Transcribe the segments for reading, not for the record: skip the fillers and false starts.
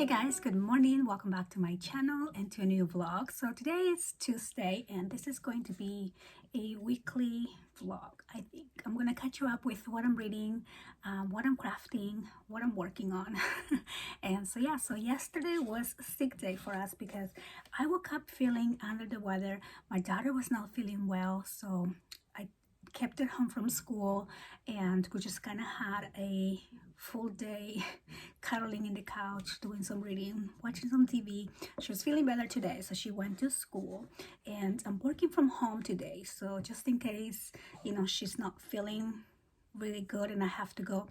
Hey guys, good morning. Welcome back to my channel and to a new vlog. So today is Tuesday and this is going to be a weekly vlog. I think I'm going to catch you up with what I'm reading, what I'm crafting, what I'm working on. And so yeah, so yesterday was a sick day for us because I woke up feeling under the weather. My daughter was not feeling well, so I kept her home from school and we just kind of had a full day cuddling in the couch, doing some reading, watching some TV. She was feeling better today, so she went to school and I'm working from home today. So just in case, she's not feeling really good and I have to go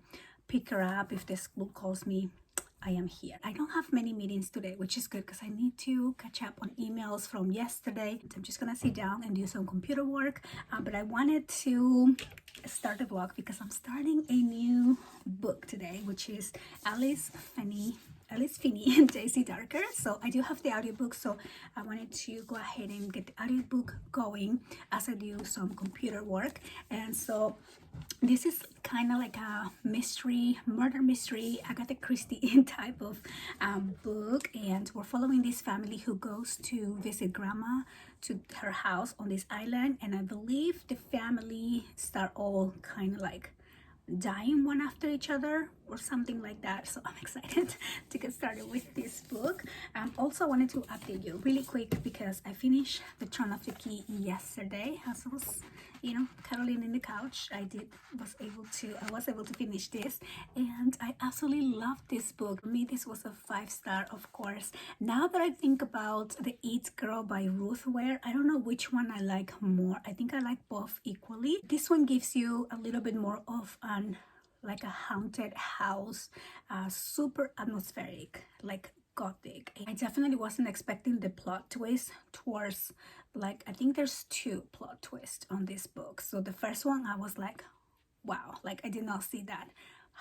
pick her up if the school calls me, I am here. I don't have many meetings today, which is good because I need to catch up on emails from yesterday. I'm just gonna sit down and do some computer work, but I wanted to start the vlog because I'm starting a new book today, which is Alice Finney and Daisy Darker. So I do have the audiobook, so I wanted to go ahead and get the audiobook going as I do some computer work. And so this is kind of like a murder mystery, Agatha Christie type of book, and we're following this family who goes to visit grandma to her house on this island, and I believe the family start all kind of like dying one after each other or something like that. So I'm excited to get started with this book. Also, I wanted to update you really quick because I finished The Throne of the Key yesterday as I was cuddling in the couch. I was able to finish this and I absolutely loved this book. For me, this was a 5-star, of course. Now that I think about The It Girl by Ruth Ware, I don't know which one I like more. I think I like both equally. This one gives you a little bit more of like a haunted house, super atmospheric, like gothic. I definitely wasn't expecting the plot twist towards, like, I think there's 2 plot twists on this book. So the first one, I was like, wow, like I did not see that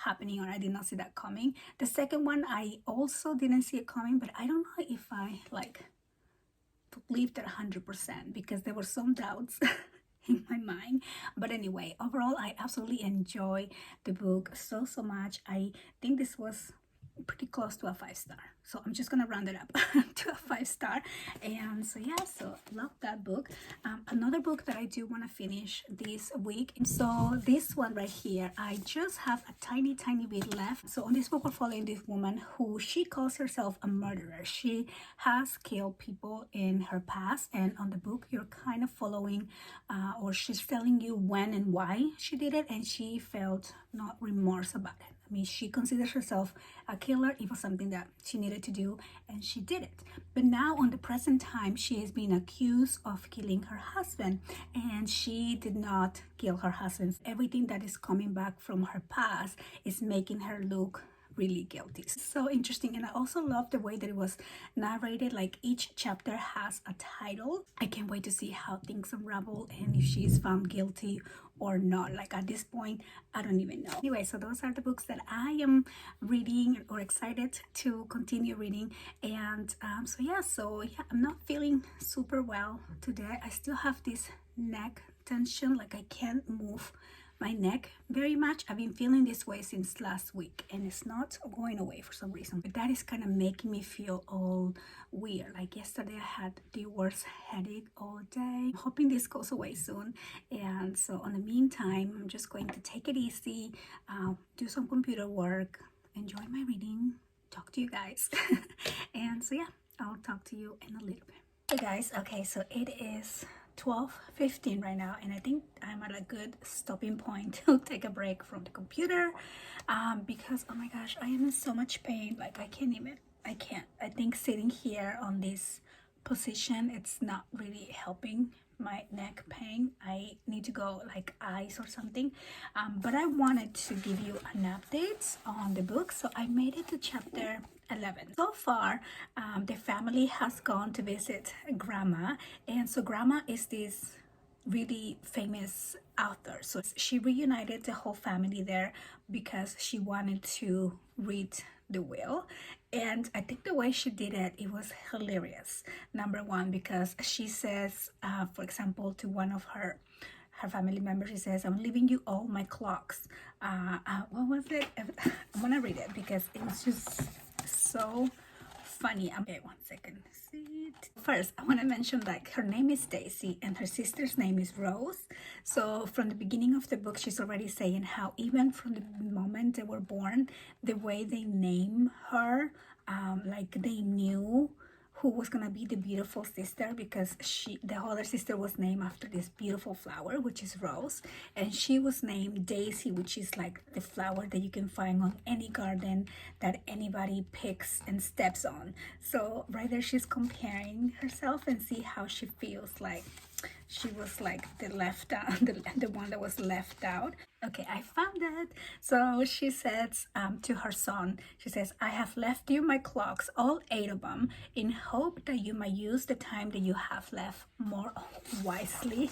happening, or I did not see that coming. The second one, I also didn't see it coming, but I don't know if I like believed it 100% because there were some doubts in my mind. But anyway, overall, I absolutely enjoy the book so much. I think this was pretty close to a 5-star, so I'm just gonna round it up to a 5-star. And so yeah, so love that book. Another book that I do want to finish this week, so this one right here, I just have a tiny bit left. So on this book, we're following this woman who she calls herself a murderer. She has killed people in her past, and on the book you're kind of following or she's telling you when and why she did it, and she felt no remorse about it. I mean, she considers herself a killer. It was something that she needed to do, and she did it. But now, on the present time, she is being accused of killing her husband, and she did not kill her husband. Everything that is coming back from her past is making her look really guilty. So interesting. And I also love the way that it was narrated. Like, each chapter has a title. I can't wait to see how things unravel and if she is found guilty or not. Like, at this point, I don't even know. Anyway, so those are the books that I am reading or excited to continue reading. And so yeah, I'm not feeling super well today. I still have this neck tension, like I can't move my neck very much. I've been feeling this way since last week and it's not going away for some reason, but that is kind of making me feel all weird. Like yesterday I had the worst headache all day. I'm hoping this goes away soon. And so in the meantime, I'm just going to take it easy, do some computer work, enjoy my reading, talk to you guys. And so yeah, I'll talk to you in a little bit. Hey guys, okay, so it is 12:15 right now, and I think I'm at a good stopping point to take a break from the computer because oh my gosh, I am in so much pain. Like I can't. I think sitting here on this position, it's not really helping my neck pain. I need to go like ice or something, but I wanted to give you an update on the book. So I made it to chapter 11. So far, the family has gone to visit grandma, and so grandma is this really famous author. So she reunited the whole family there because she wanted to read the will. And I think the way she did it, it was hilarious. Number one, because she says, for example, to one of her family members, she says, "I'm leaving you all my clocks." What was it? I'm gonna read it because it was just so funny. Okay, one second. First, I want to mention that her name is Daisy and her sister's name is Rose. So from the beginning of the book, she's already saying how even from the moment they were born, the way they name her, like they knew who was gonna be the beautiful sister, because the other sister was named after this beautiful flower, which is Rose, and she was named Daisy, which is like the flower that you can find on any garden that anybody picks and steps on. So right there, she's comparing herself and see how she feels like she was like the left out, the one that was left out. Okay, I found it. So she says to her son, she says, I have left you my clocks, all 8 of them, in hope that you may use the time that you have left more wisely.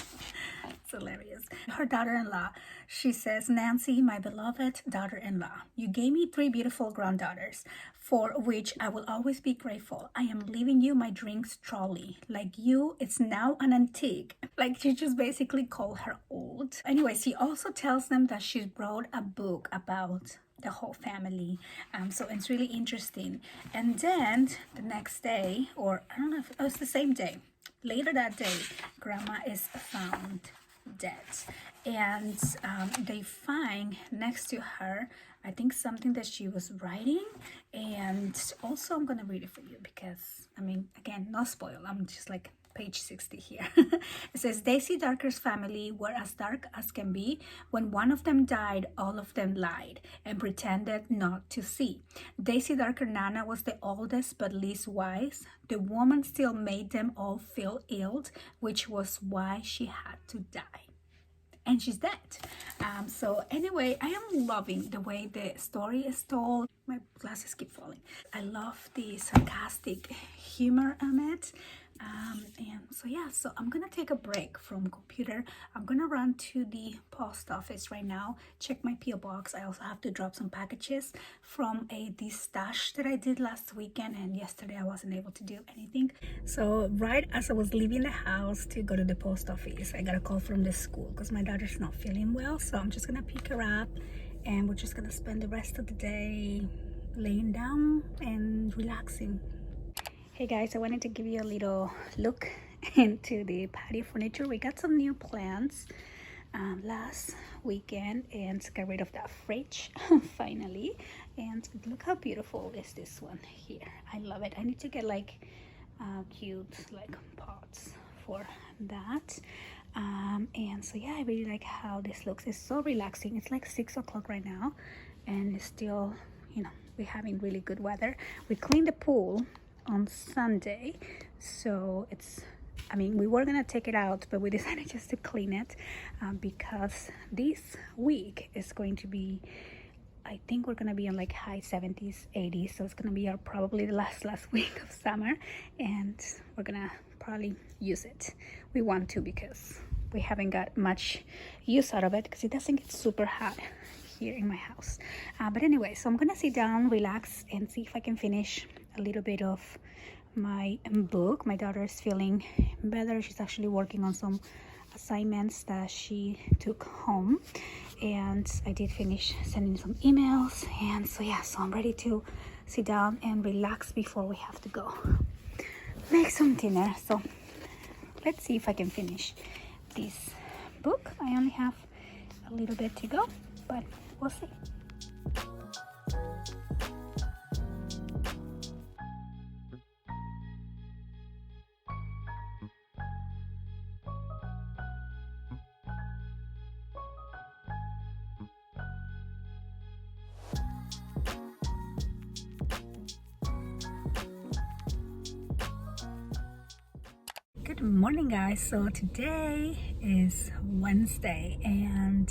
It's hilarious. Her daughter-in-law, she says, Nancy, my beloved daughter-in-law, you gave me 3 beautiful granddaughters, for which I will always be grateful. I am leaving you my drinks trolley. Like you, it's now an antique. Like she just basically called her old. Anyways, he also tells them that she wrote a book about the whole family. So it's really interesting. And then the next day, or I don't know if it was the same day, later that day, Grandma is found dead. And they find next to her, I think, something that she was writing. And also I'm gonna read it for you because, I mean, again, no spoil, I'm just like page 60 here. It says, Daisy Darker's family were as dark as can be. When one of them died, all of them lied and pretended not to see. Daisy Darker Nana was the oldest but least wise. The woman still made them all feel ill, which was why she had to die. And she's dead. So anyway, I am loving the way the story is told. My glasses keep falling. I love the sarcastic humor on it. And so yeah, so I'm gonna take a break from computer. I'm gonna run to the post office right now, check my PO box. I also have to drop some packages from this stash that I did last weekend, and yesterday I wasn't able to do anything. So right as I was leaving the house to go to the post office, I got a call from the school because my daughter's not feeling well. So I'm just gonna pick her up and we're just gonna spend the rest of the day laying down and relaxing. Hey guys, I wanted to give you a little look into the patio furniture. We got some new plants last weekend and got rid of that fridge finally. And look how beautiful is this one here. I love it. I need to get like cute like pots for that. And so yeah, I really like how this looks. It's so relaxing. It's like 6 o'clock right now and it's still, you know, we're having really good weather. We cleaned the pool on Sunday, so it's, I mean, we were gonna take it out, but we decided just to clean it because this week is going to be, I think we're gonna be in like high 70s, 80s, so it's gonna be our probably the last week of summer, and we're gonna probably use it. We want to because we haven't got much use out of it because it doesn't get super hot here in my house. But anyway, so I'm gonna sit down, relax, and see if I can finish a little bit of my book. My daughter is feeling better. She's actually working on some assignments that she took home, and I did finish sending some emails. And so yeah, so I'm ready to sit down and relax before we have to go make some dinner. So let's see if I can finish this book. I only have a little bit to go, but we'll see. Good morning guys. So today is Wednesday and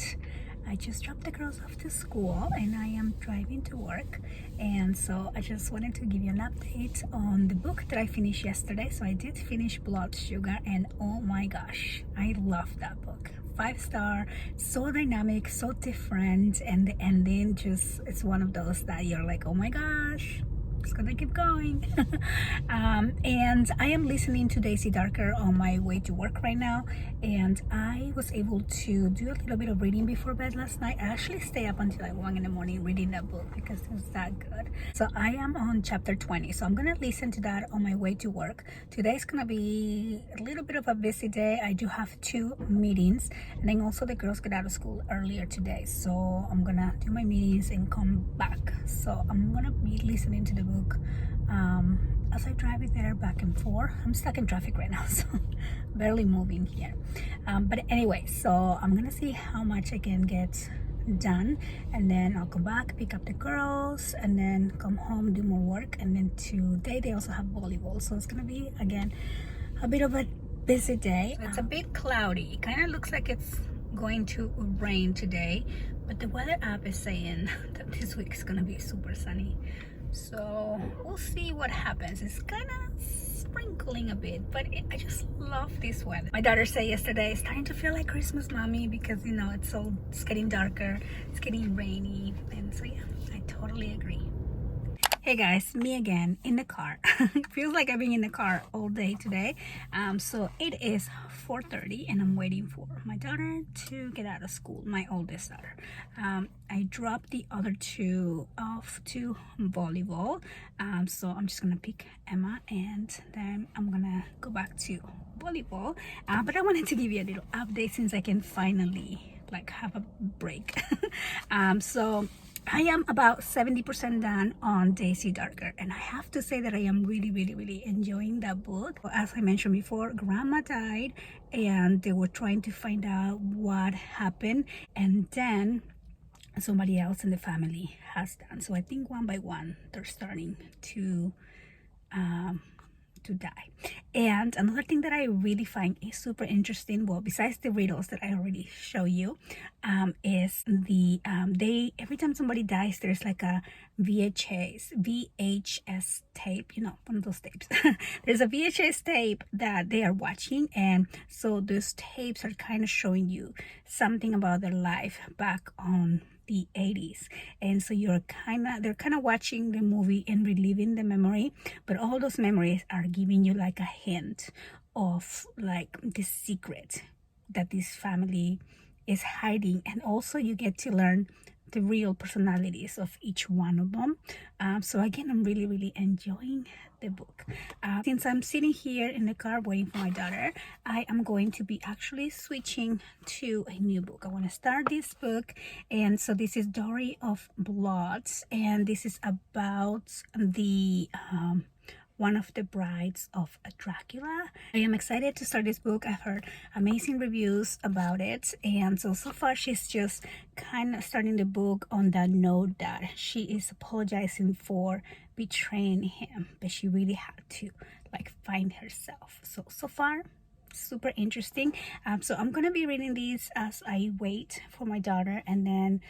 I just dropped the girls off to school and I am driving to work, and so I just wanted to give you an update on the book that I finished yesterday. So I did finish Blood Sugar, and oh my gosh, I love that book. 5-star, so dynamic, so different, and the ending just, it's one of those that you're like, oh my gosh, just gonna keep going. And I am listening to Daisy Darker on my way to work right now, and I was able to do a little bit of reading before bed last night. I actually stayed up until like 1 in the morning reading that book because it was that good. So I am on chapter 20, so I'm gonna listen to that on my way to work. Today's gonna be a little bit of a busy day. I do have 2 meetings, and then also the girls get out of school earlier today, so I'm gonna do my meetings and come back. So I'm gonna be listening to the book as I drive it there back and forth. I'm stuck in traffic right now, so barely moving here. But anyway, so I'm gonna see how much I can get done, and then I'll come back, pick up the girls, and then come home, do more work. And then today they also have volleyball, so it's gonna be again a bit of a busy day. It's a bit cloudy. It kind of looks like it's going to rain today, but the weather app is saying that this week is gonna be super sunny, so we'll see what happens. It's kind of sprinkling a bit, but I just love this weather. My daughter said yesterday it's starting to feel like Christmas, mommy, because you know it's getting darker, it's getting rainy, and so yeah, I totally agree. Hey guys, me again in the car. It feels like I've been in the car all day today. So it is 4:30 and I'm waiting for my daughter to get out of school, my oldest daughter. I dropped the other 2 off to volleyball. So I'm just gonna pick Emma and then I'm gonna go back to volleyball. But I wanted to give you a little update since I can finally like have a break. So I am about 70% done on Daisy Darker, and I have to say that I am really enjoying that book. As I mentioned before, grandma died and they were trying to find out what happened, and then somebody else in the family has done. So I think one by one they're starting to die. And another thing that I really find is super interesting, well, besides the riddles that I already show you, is the they every time somebody dies there's like a VHS tape, you know, one of those tapes. There's a VHS tape that they are watching, and so those tapes are kind of showing you something about their life back on the 80s, and so they're kind of watching the movie and reliving the memory, but all those memories are giving you like a hint of like the secret that this family is hiding, and also you get to learn the real personalities of each one of them. So again, I'm really enjoying the book. Since I'm sitting here in the car waiting for my daughter, I am going to be actually switching to a new book. I want to start this book, and so this is Story of Blood, and this is about the one of the brides of Dracula. I am excited to start this book. I've heard amazing reviews about it, and so far she's just kind of starting the book on that note that she is apologizing for betraying him, but she really had to like find herself. So far super interesting. So I'm gonna be reading these as I wait for my daughter, and then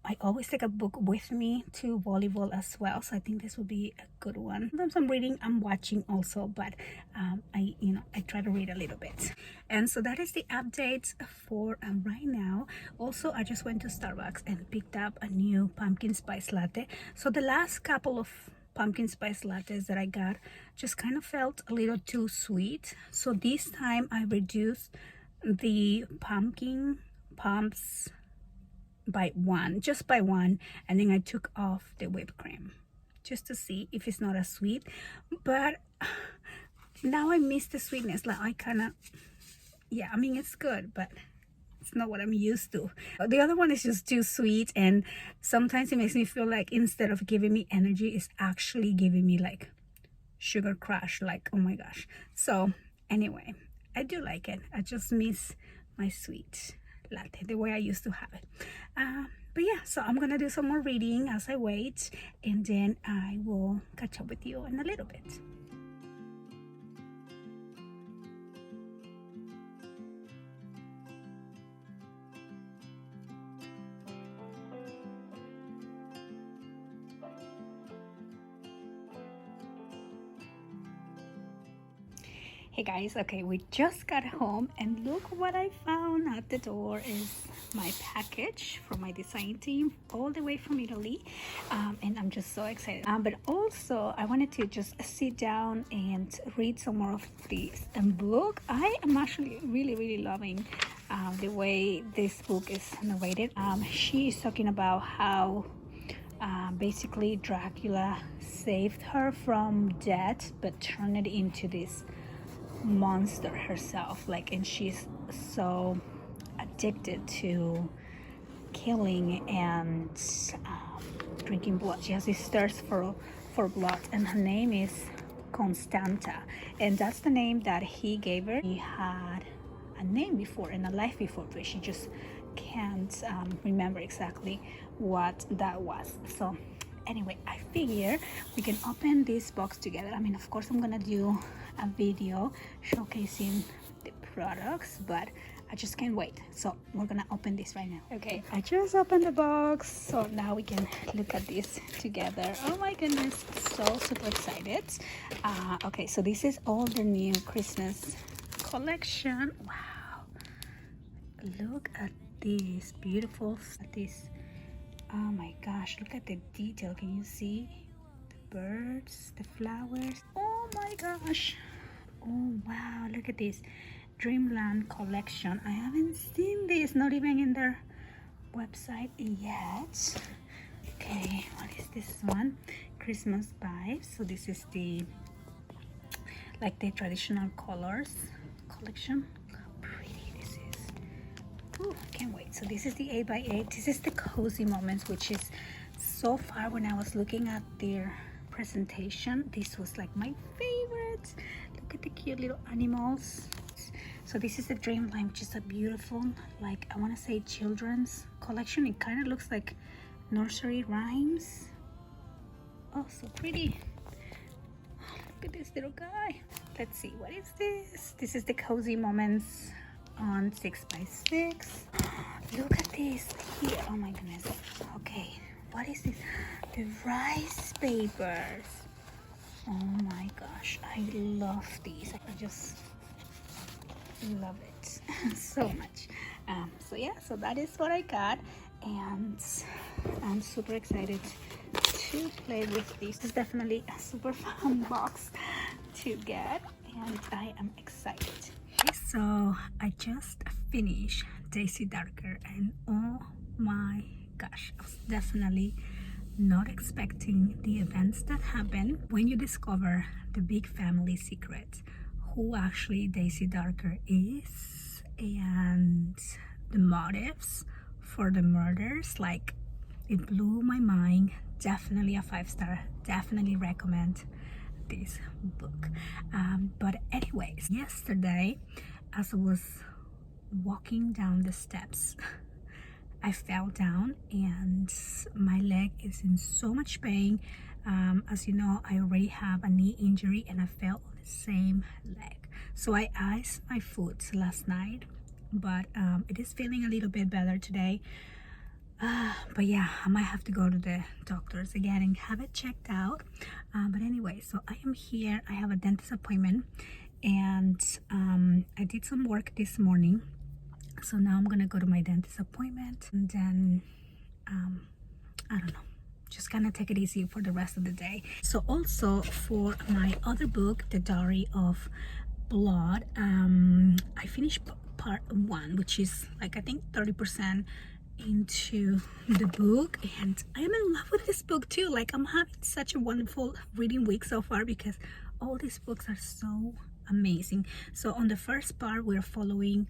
I always take a book with me to volleyball as well, so I think this will be a good one. Sometimes I'm reading, I'm watching also, but I try to read a little bit. And so that is the update for right now. Also, I just went to Starbucks and picked up a new pumpkin spice latte. So the last couple of pumpkin spice lattes that I got just kind of felt a little too sweet, so this time I reduced the pumpkin pumps by one, and then I took off the whipped cream just to see if it's not as sweet. But now I miss the sweetness. Like I kind of, yeah, I mean it's good, but it's not what I'm used to. The other one is just too sweet, and sometimes it makes me feel like instead of giving me energy, it's actually giving me like sugar crash, like oh my gosh. So anyway, I do like it. I just miss my sweet latte the way I used to have it. But yeah, so I'm gonna do some more reading as I wait, and then I will catch up with you in a little bit. Hey guys, okay, we just got home and look what I found at the door is my package from my design team all the way from Italy. And I'm just so excited. But also I wanted to just sit down and read some more of this book. I am actually really loving the way this book is narrated. She is talking about how basically Dracula saved her from death but turned it into this monster herself, like, and she's so addicted to killing and drinking blood. She has this thirst for blood, and her name is Constanta, and that's the name that he gave her. He had a name before and a life before, but she just can't remember exactly what that was. So anyway, I figure we can open this box together. I mean, of course I'm gonna do a video showcasing the products, but I just can't wait. So we're gonna open this right now. Okay, I just opened the box, so now we can look at this together. Oh my goodness, so super excited. Okay, so this is all the new Christmas collection. Wow, look at this beautiful, this, oh my gosh, look at the detail. Can you see the birds, the flowers? Oh my gosh, oh wow, look at this Dreamland collection. I haven't seen this, not even in their website yet. Okay, what is this one? Christmas vibes. So this is the, like, the traditional colors collection. How pretty this is. Ooh, can't wait. So this is the 8x8. This is the cozy moments, which is, so far when I was looking at their presentation, this was like my favorite. Look at the cute little animals. So this is the Dreamland, which is a beautiful, like, I want to say children's collection. It kind of looks like nursery rhymes. Oh, so pretty. Look at this little guy. Let's see, what is this? This is the cozy moments on 6x6. Look at this here. Oh my goodness. Okay, what is this? The rice papers. Oh my gosh, I love these. I just love it so much. So yeah, so that is what I got, and I'm super excited to play with this. It's definitely a super fun box to get, and I am excited. Okay, so I just finished Daisy Darker, and oh my gosh, I was definitely not expecting the events that happen when you discover the big family secret, who actually Daisy Darker is, and the motives for the murders. Like, it blew my mind. Definitely a 5-star. Definitely recommend this book. But anyways, yesterday as I was walking down the steps, I fell down and my leg is in so much pain. As you know, I already have a knee injury and I fell on the same leg. So I iced my foot last night, but it is feeling a little bit better today. But yeah, I might have to go to the doctors again and have it checked out. But anyway, so I am here. I have a dentist appointment, and I did some work this morning. So now I'm gonna go to my dentist appointment, and then I don't know, just kind of take it easy for the rest of the day. So also for my other book, The Diary of Blood, I finished part 1, which is like, I think 30% into the book, and I am in love with this book too. Like, I'm having such a wonderful reading week so far because all these books are so amazing. So on the first part, we're following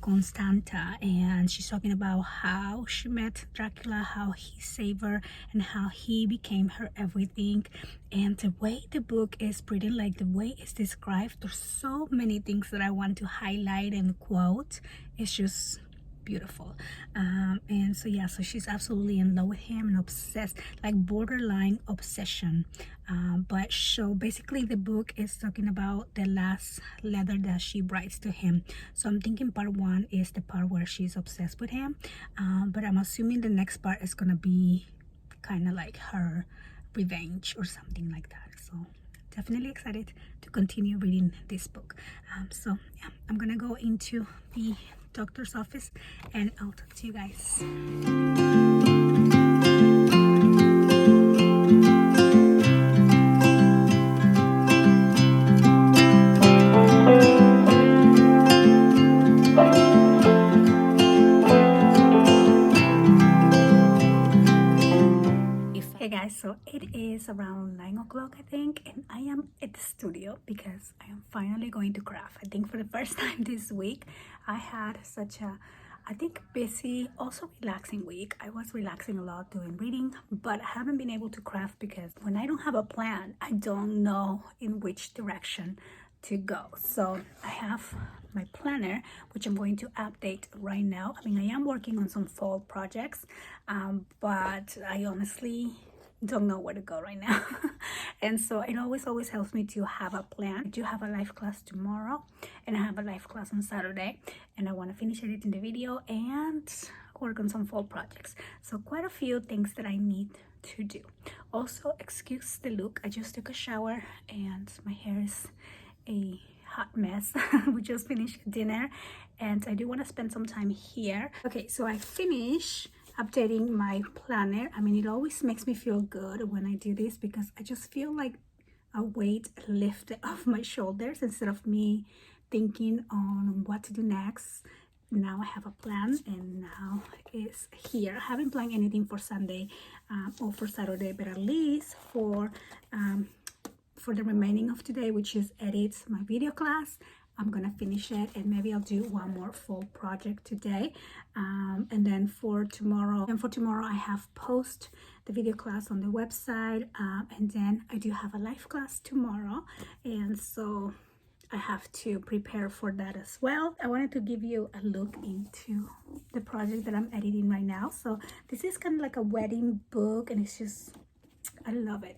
Constanta, and she's talking about how she met Dracula, how he saved her, and how he became her everything. And the way the book is pretty, like the way it's described, there's so many things that I want to highlight and quote. It's just beautiful. And so yeah, so she's absolutely in love with him and obsessed, like borderline obsession. But so basically the book is talking about the last letter that she writes to him. So I'm thinking part 1 is the part where she's obsessed with him, but I'm assuming the next part is gonna be kind of like her revenge or something like that. So definitely excited to continue reading this book. So yeah, I'm gonna go into the doctor's office and I'll talk to you guys. Hey guys, so it is around 9 o'clock I think, and I am at the studio because I am finally going to craft. I think for the first time this week. I had such a, I think, busy, also relaxing week. I was relaxing a lot doing reading, but I haven't been able to craft because when I don't have a plan, I don't know in which direction to go. So I have my planner, which I'm going to update right now. I mean, I am working on some fall projects, but I honestly don't know where to go right now. And so it always helps me to have a plan. I do have a live class tomorrow and I have a live class on Saturday, and I want to finish editing the video and work on some fall projects. So quite a few things that I need to do. Also, excuse the look, I just took a shower and my hair is a hot mess. We just finished dinner and I do want to spend some time here. Okay, so I finished updating my planner. I mean, it always makes me feel good when I do this because I just feel like a weight lifted off my shoulders instead of me thinking on what to do next. Now I have a plan and now it's here. I haven't planned anything for Sunday or for Saturday, but at least for the remaining of today, which is edit my video class, I'm gonna finish it, and maybe I'll do one more full project today, and then for tomorrow I have post the video class on the website, and then I do have a live class tomorrow, and so I have to prepare for that as well. I wanted to give you a look into the project that I'm editing right now. So this is kind of like a wedding book, and it's just, I love it.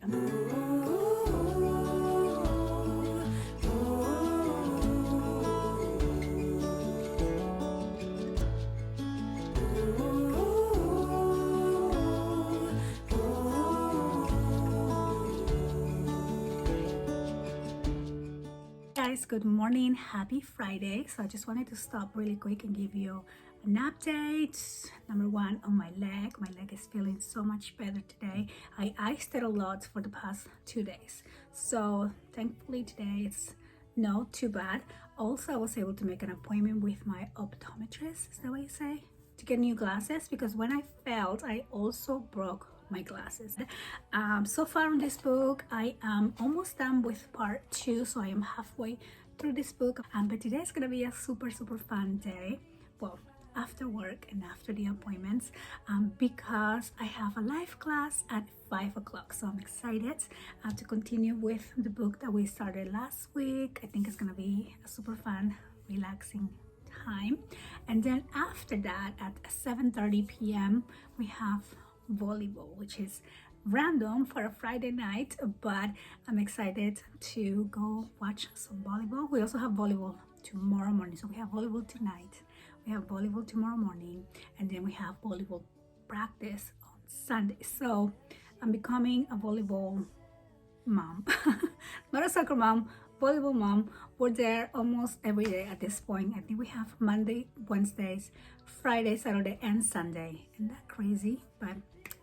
Guys, good morning, happy Friday. So I just wanted to stop really quick and give you an update. Number one, on my leg is feeling so much better today. I iced it a lot for the past 2 days, so thankfully today it's not too bad. Also, I was able to make an appointment with my optometrist, is that what you say, to get new glasses, because when I fell I also broke my glasses. So far on this book I am almost done with part 2, so I am halfway through this book, but today is gonna be a super fun day, well, after work and after the appointments, because I have a live class at 5 o'clock. So I'm excited to continue with the book that we started last week. I think it's gonna be a super fun, relaxing time. And then after that at 7:30 p.m. we have volleyball, which is random for a Friday night, but I'm excited to go watch some volleyball. We also have volleyball tomorrow morning, so we have volleyball tonight, we have volleyball tomorrow morning, and then we have volleyball practice on Sunday. So I'm becoming a volleyball mom. Not a soccer mom, volleyball mom. We're there almost every day at this point. I think we have Monday, Wednesdays, Friday, Saturday, and Sunday. Isn't that crazy? But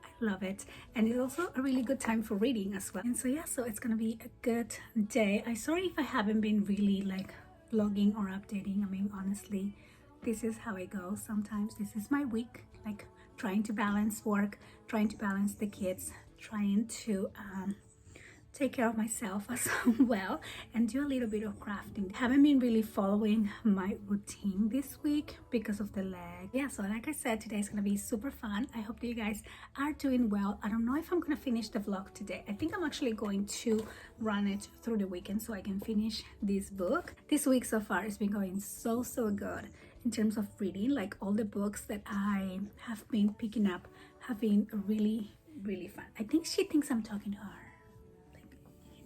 I love it, and it's also a really good time for reading as well. And so yeah, so it's gonna be a good day. I'm sorry if I haven't been really like vlogging or updating. I mean, honestly, this is how it goes sometimes. This is my week, like trying to balance work, trying to balance the kids, trying to take care of myself as well, and do a little bit of crafting. Haven't been really following my routine this week because of the leg. Yeah, so like I said, today is gonna be super fun. I hope that you guys are doing well. I don't know if I'm gonna finish the vlog today. I think I'm actually going to run it through the weekend so I can finish this book. This week so far has been going so good in terms of reading. Like, all the books that I have been picking up have been really fun. I think she thinks I'm talking to her.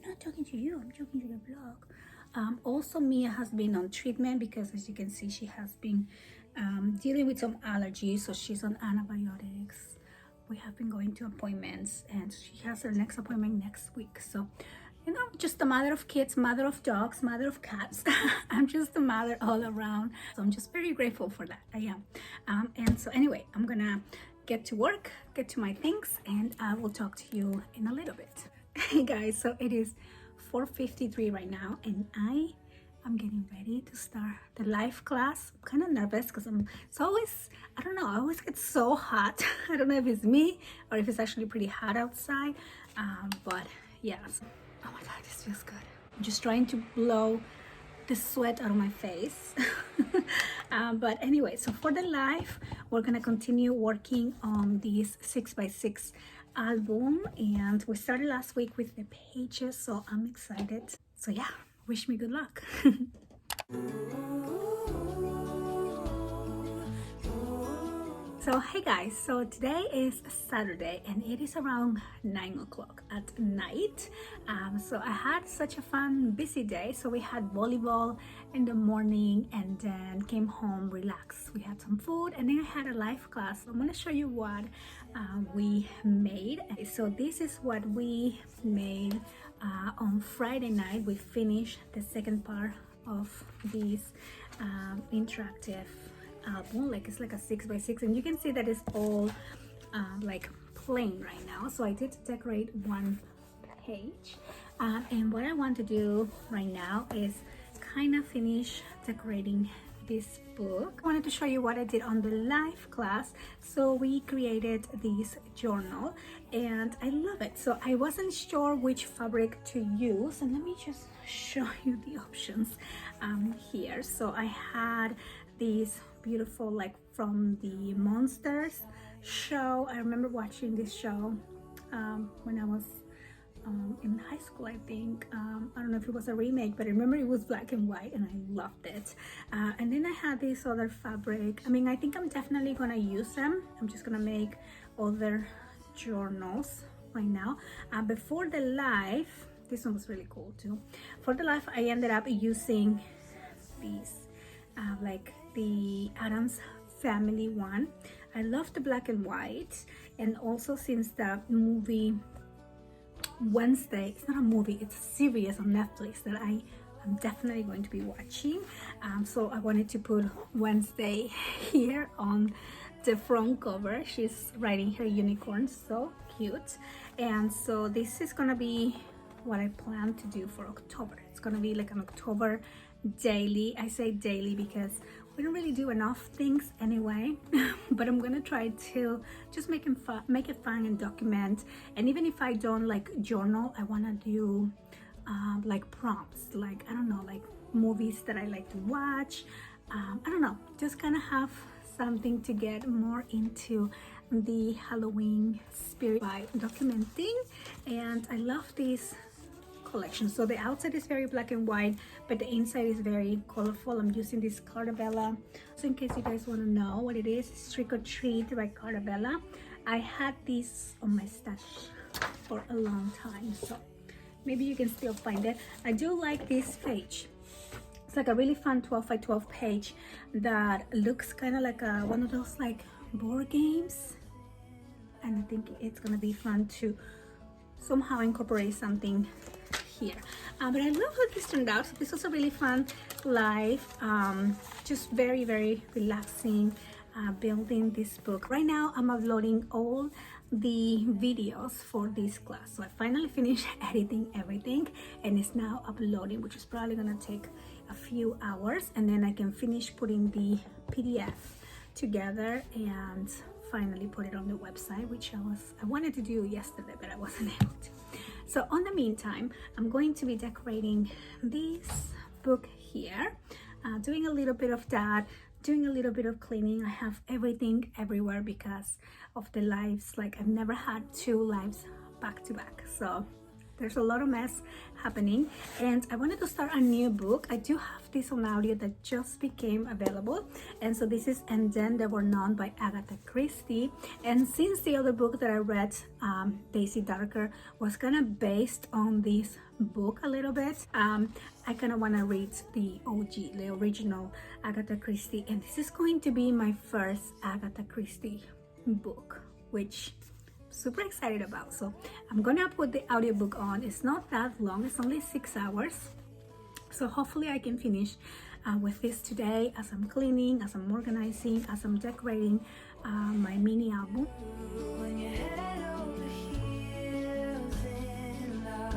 Not talking to you, I'm talking to the blog. Also, Mia has been on treatment because, as you can see, she has been dealing with some allergies, so she's on antibiotics. We have been going to appointments, and she has her next appointment next week. So you know, just a mother of kids, mother of dogs, mother of cats. I'm just a mother all around. So I'm just very grateful for that. I am. And so anyway, I'm gonna get to work, get to my things, and I will talk to you in a little bit. Hey guys, so it is 4:53 right now, and I'm getting ready to start the live class. I'm kind of nervous because it's always, I don't know, I always get so hot. I don't know if it's me or if it's actually pretty hot outside, but yes. Oh my God, this feels good. I'm just trying to blow the sweat out of my face. But anyway, so for the live, we're gonna continue working on this 6x6 album, and we started last week with the pages, so I'm excited. So yeah, wish me good luck. So hey guys, so today is Saturday and it is around 9 o'clock at night. So I had such a fun, busy day. So we had volleyball in the morning and then came home, relaxed. We had some food and then I had a live class. I'm gonna show you what we made. So this is what we made on Friday night. We finished the second part of this interactive album. Like it's like a 6x6, and you can see that it's all like plain right now. So I did decorate one page, and what I want to do right now is kind of finish decorating this book. I wanted to show you what I did on the live class. So we created this journal and I love it. So I wasn't sure which fabric to use, and let me just show you the options here. So I had these beautiful, like from the Monsters show. I remember watching this show when I was in high school, I think. I don't know if it was a remake, but I remember it was black and white and I loved it. And then I had this other fabric. I mean, I think I'm definitely gonna use them. I'm just gonna make other journals right now. Before the live, this one was really cool too. For the live, I ended up using these, like the Addams Family one. I love the black and white, and also since the movie Wednesday, it's not a movie, it's a series on Netflix that I'm definitely going to be watching. So I wanted to put Wednesday here on the front cover. She's riding her unicorn, so cute. And so this is gonna be what I plan to do for October. It's gonna be like an October daily. I say daily because we don't really do enough things anyway, but I'm gonna try to just make it fun and document. And even if I don't like journal, I wanna do like prompts, like I don't know, like movies that I like to watch. I don't know, just kind of have something to get more into the Halloween spirit by documenting. And I love this collection. So the outside is very black and white, but the inside is very colorful. I'm using this Cartabella. So in case you guys want to know what it is, it's Trick or Treat by Cartabella. I had this on my stash for a long time, so maybe you can still find it. I do like this page. It's like a really fun 12x12 page that looks kind of like one of those like board games, and I think it's gonna be fun to somehow incorporate something here. But I love how this turned out. So this was a really fun live, just very, very relaxing, building this book. Right now I'm uploading all the videos for this class. So I finally finished editing everything and it's now uploading, which is probably gonna take a few hours, and then I can finish putting the PDF together and finally put it on the website, which I wanted to do yesterday, but I wasn't able to. So on the meantime, I'm going to be decorating this book here, doing a little bit of that, doing a little bit of cleaning. I have everything everywhere because of the lives. Like I've never had 2 lives back to back, so there's a lot of mess happening. And I wanted to start a new book. I do have this on audio that just became available, and so this is And Then There Were None by Agatha Christie. And since the other book that I read, Daisy Darker, was kind of based on this book a little bit, I kind of want to read the OG, the original Agatha Christie, and this is going to be my first Agatha Christie book, which I'm super excited about. So I'm gonna put the audiobook on. It's not that long, it's only 6 hours. So hopefully I can finish with this today as I'm cleaning, as I'm organizing, as I'm decorating my mini album. When your head over heels in love,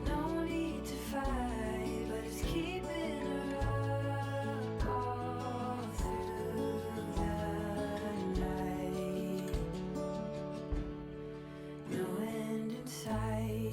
no need to fight, but it's keeping her up all through the night. No end in sight.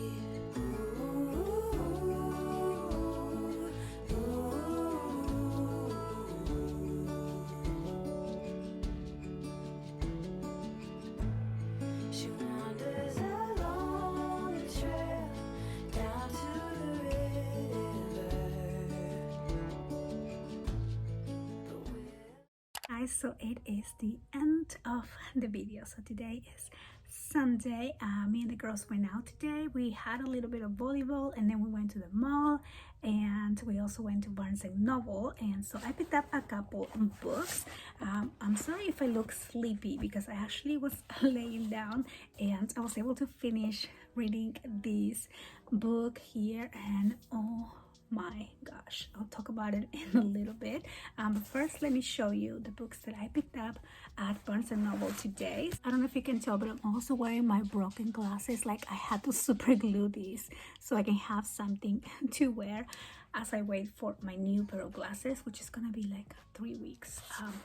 So it is the end of the video. So today is Sunday. Me and the girls went out today. We had a little bit of volleyball, and then we went to the mall, and we also went to Barnes and Noble. And so I picked up a couple of books. I'm sorry if I look sleepy because I actually was laying down and I was able to finish reading this book here, and oh my gosh, I'll talk about it in a little bit, but first let me show you the books that I picked up at Barnes and Noble today. I don't know if you can tell, but I'm also wearing my broken glasses. Like, I had to super glue these so I can have something to wear as I wait for my new pair of glasses, which is gonna be like 3 weeks,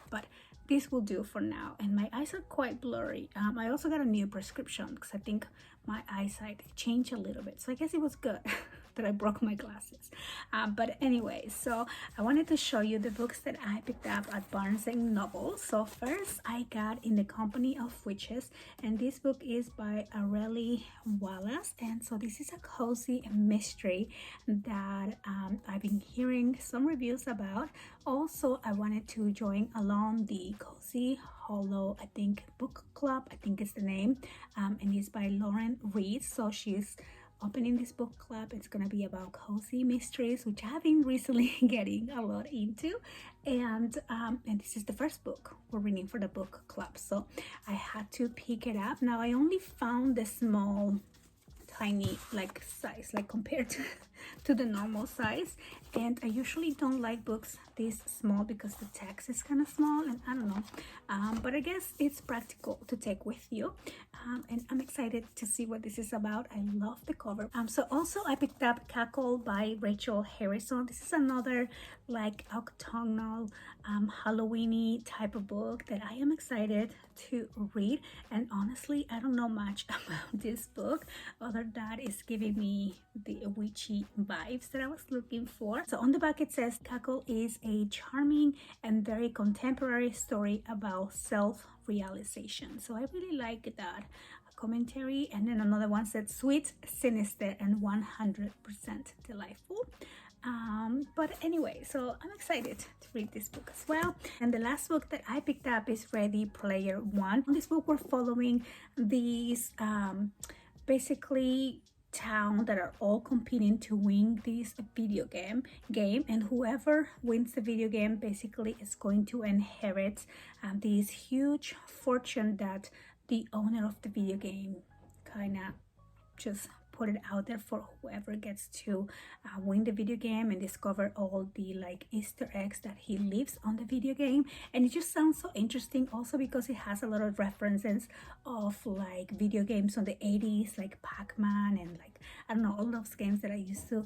but this will do for now. And my eyes are quite blurry. I also got a new prescription because I think my eyesight changed a little bit, so I guess it was good that I broke my glasses. But anyway, so I wanted to show you the books that I picked up at Barnes and Noble. So first I got In the Company of Witches, and this book is by Aurelie Wallace. And so this is a cozy mystery that I've been hearing some reviews about. Also, I wanted to join along the Cozy Hollow, I think, book club, I think is the name, and it's by Lauren Reed. So she's opening this book club. It's gonna be about cozy mysteries, which I've been recently getting a lot into, and this is the first book we're reading for the book club, so I had to pick it up. Now I only found the small tiny like size, like compared to the normal size, and I usually don't like books this small because the text is kind of small, and I don't know, but I guess it's practical to take with you, and I'm excited to see what this is about. I love the cover. So also I picked up Cackle by Rachel Harrison. This is another like autumnal Halloween-y type of book that I am excited to read, and honestly I don't know much about this book other than it's giving me the witchy vibes that I was looking for. So on the back it says Cackle is a charming and very contemporary story about self-realization. So I really like that commentary. And then another one said sweet, sinister, and 100% delightful. But anyway, so I'm excited to read this book as well. And the last book that I picked up is Ready Player One. In this book we're following these basically town that are all competing to win this video game, and whoever wins the video game basically is going to inherit this huge fortune that the owner of the video game kind of just put it out there for whoever gets to win the video game and discover all the like Easter eggs that he leaves on the video game. And it just sounds so interesting also because it has a lot of references of like video games on the 80s, like Pac-Man and like, I don't know, all those games that I used to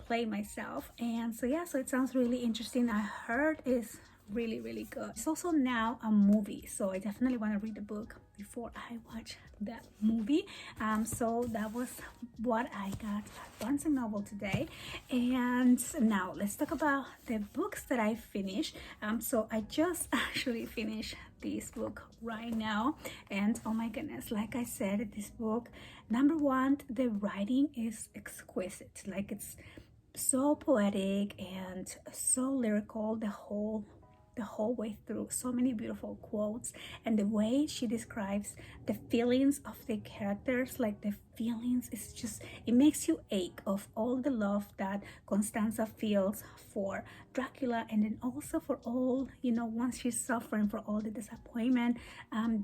play myself. And so yeah, so it sounds really interesting. I heard it's really good. It's also now a movie, so I definitely want to read the book before I watch that movie. So that was what I got at Barnes and Noble today. And now let's talk about the books that I finished. So I just actually finished this book right now, and oh my goodness, like I said, this book, number one, the writing is exquisite. Like, it's so poetic and so lyrical the whole way through. So many beautiful quotes, and the way she describes the feelings of the characters, like the feelings. It's just, it makes you ache of all the love that Constanza feels for Dracula, and then also for all, you know, once she's suffering for all the disappointment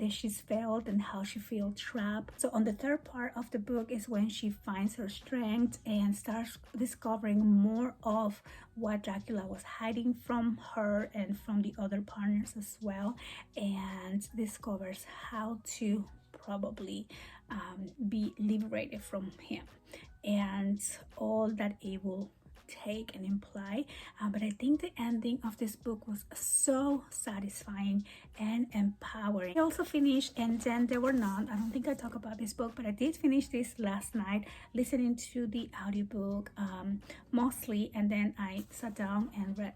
that she's felt and how she feels trapped. So on the third part of the book is when she finds her strength and starts discovering more of what Dracula was hiding from her and from the other partners as well, and discovers how to probably be liberated from him and all that it will take and imply. But I think the ending of this book was so satisfying and empowering. I also finished And Then There Were None. I don't think I talked about this book, but I did finish this last night, listening to the audiobook mostly, and then I sat down and read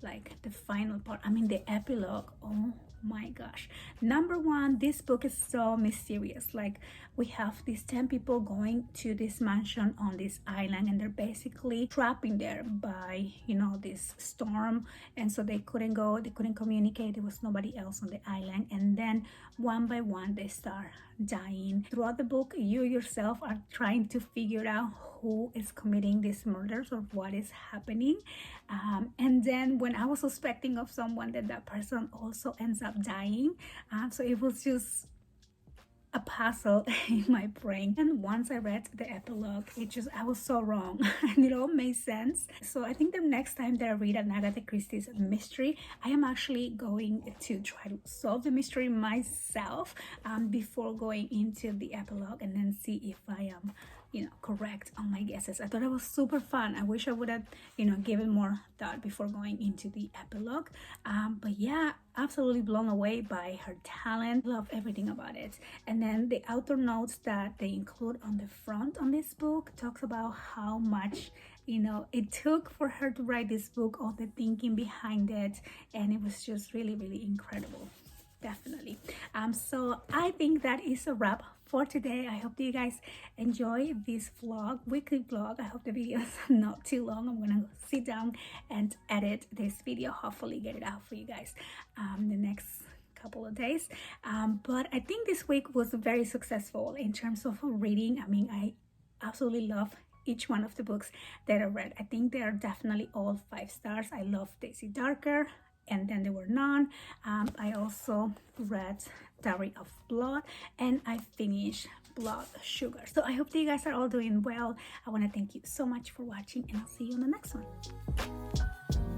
like the final part, I mean the epilogue. Oh my gosh. Number one, this book is so mysterious. Like, we have these 10 people going to this mansion on this island, and they're basically trapped in there by, you know, this storm, and so they couldn't go, they couldn't communicate, there was nobody else on the island, and then one by one they start dying. Throughout the book, you yourself are trying to figure out who is committing these murders or what is happening. And then when I was suspecting of someone, that person also ends up dying. So it was just a puzzle in my brain. And once I read the epilogue, I was so wrong and it all made sense. So I think the next time that I read an Agatha Christie's mystery, I am actually going to try to solve the mystery myself before going into the epilogue, and then see if I am, you know, correct on my guesses. I thought it was super fun. I wish I would have, you know, given more thought before going into the epilogue. But yeah, absolutely blown away by her talent. Love everything about it. And then the author notes that they include on the front on this book talks about how much, you know, it took for her to write this book, all the thinking behind it, and it was just really, really incredible. Definitely. So I think that is a wrap for today. I hope that you guys enjoy this vlog, weekly vlog. I hope the video is not too long. I'm gonna sit down and edit this video, hopefully get it out for you guys the next couple of days. But I think this week was very successful in terms of reading. I mean, I absolutely love each one of the books that I read. I think they are definitely all 5 stars. I love Daisy Darker, And Then There Were None. I also read Diary of Blood, and I finished Blood Sugar. So I hope that you guys are all doing well. I want to thank you so much for watching, and I'll see you on the next one.